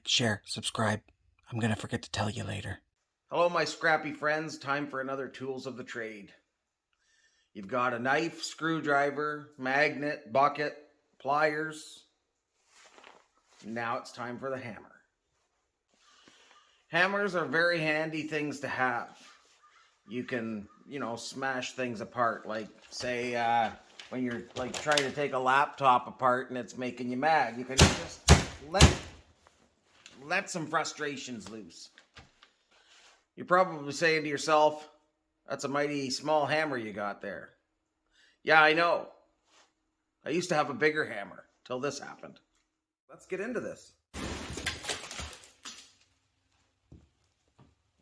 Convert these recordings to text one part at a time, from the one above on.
share, subscribe. I'm gonna forget to tell you later. Hello, my scrappy friends. Time for another Tools of the Trade. You've got a knife, screwdriver, magnet, bucket, pliers. Now it's time for the hammer. Hammers are very handy things to have. You can, smash things apart. Like, say, when you're trying to take a laptop apart and it's making you mad, you can just let some frustrations loose. You're probably saying to yourself, that's a mighty small hammer you got there. Yeah, I know. I used to have a bigger hammer till this happened. Let's get into this.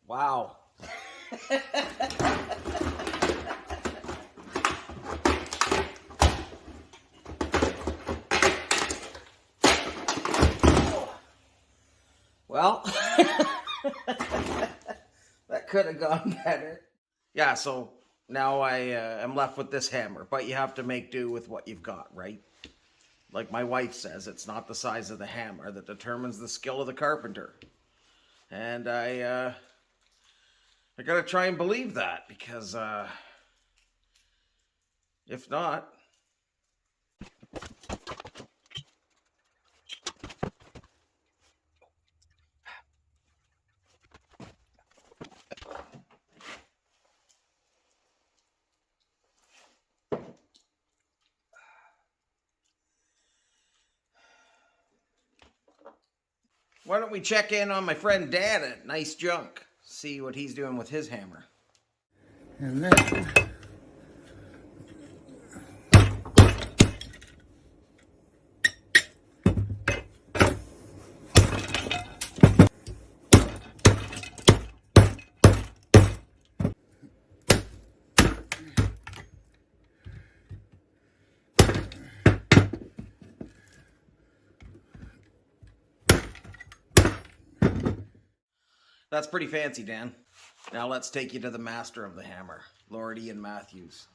Wow. Well, that could have gone better. Yeah, so now I am left with this hammer, but you have to make do with what you've got, right? Like my wife says, it's not the size of the hammer that determines the skill of the carpenter. And I gotta try and believe that, because if not... Why don't we check in on my friend Dan at Nice Junk, see what he's doing with his hammer. And then That's pretty fancy, Dan. Now let's take you to the master of the hammer, Lord Ian Matthews.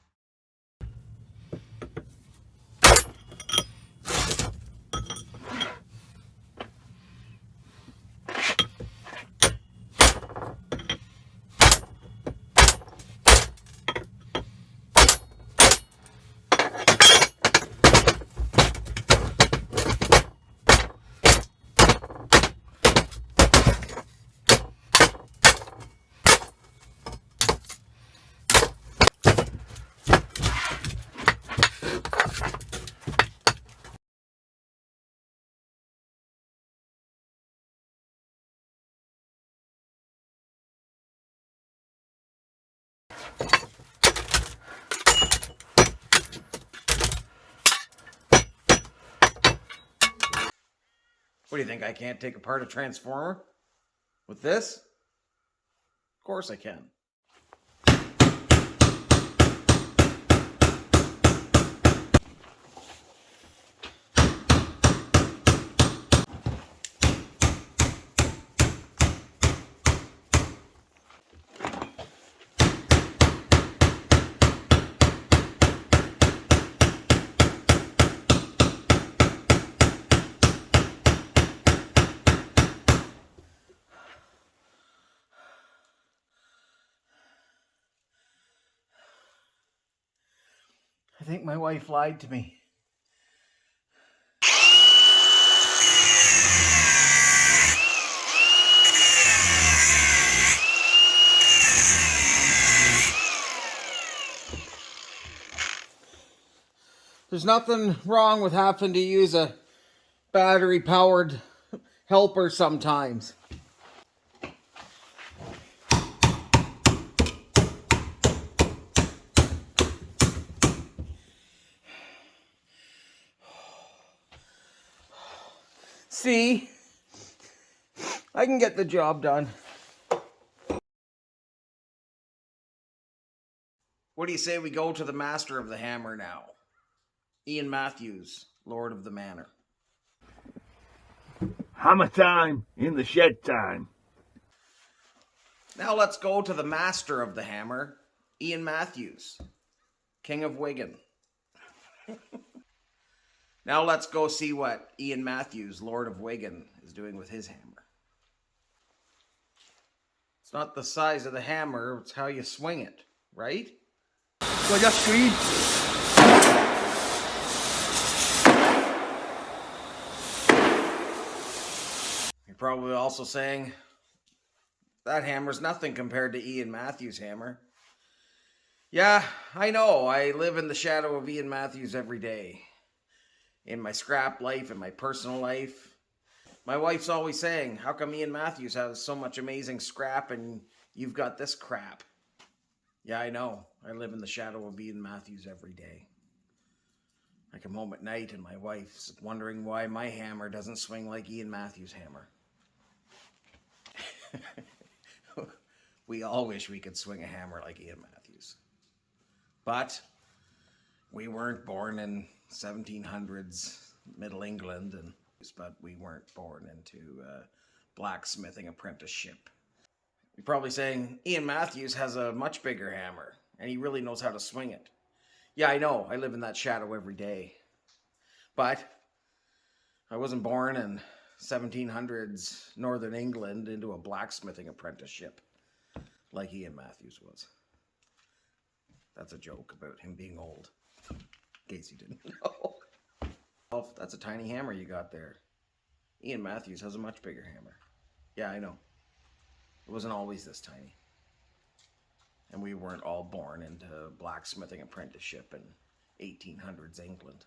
What do you think, I can't take apart a transformer? With this? Of course I can. I think my wife lied to me. There's nothing wrong with having to use a battery-powered helper sometimes. See? I can get the job done. What do you say we go to the master of the hammer now? Ian Matthews, Lord of the Manor. Hammer time in the shed time. Now let's go to the master of the hammer, Ian Matthews, King of Wigan. Now let's go see what Ian Matthews, Lord of Wigan, is doing with his hammer. It's not the size of the hammer, it's how you swing it, right? So I just scream. You're probably also saying, that hammer's nothing compared to Ian Matthews' hammer. Yeah, I know. I live in the shadow of Ian Matthews every day. In my scrap life, in my personal life. My wife's always saying, how come Ian Matthews has so much amazing scrap and you've got this crap? Yeah, I know. I live in the shadow of Ian Matthews every day. I come home at night and my wife's wondering why my hammer doesn't swing like Ian Matthews' hammer. We all wish we could swing a hammer like Ian Matthews. But we weren't born in 1700s Middle England, but we weren't born into a blacksmithing apprenticeship. You're probably saying, Ian Matthews has a much bigger hammer, and he really knows how to swing it. Yeah, I know. I live in that shadow every day. But I wasn't born in 1700s Northern England into a blacksmithing apprenticeship like Ian Matthews was. That's a joke about him being old, in case you didn't know. Oh, that's a tiny hammer you got there. Ian Matthews has a much bigger hammer. Yeah, I know. It wasn't always this tiny. And we weren't all born into blacksmithing apprenticeship in 1800s England.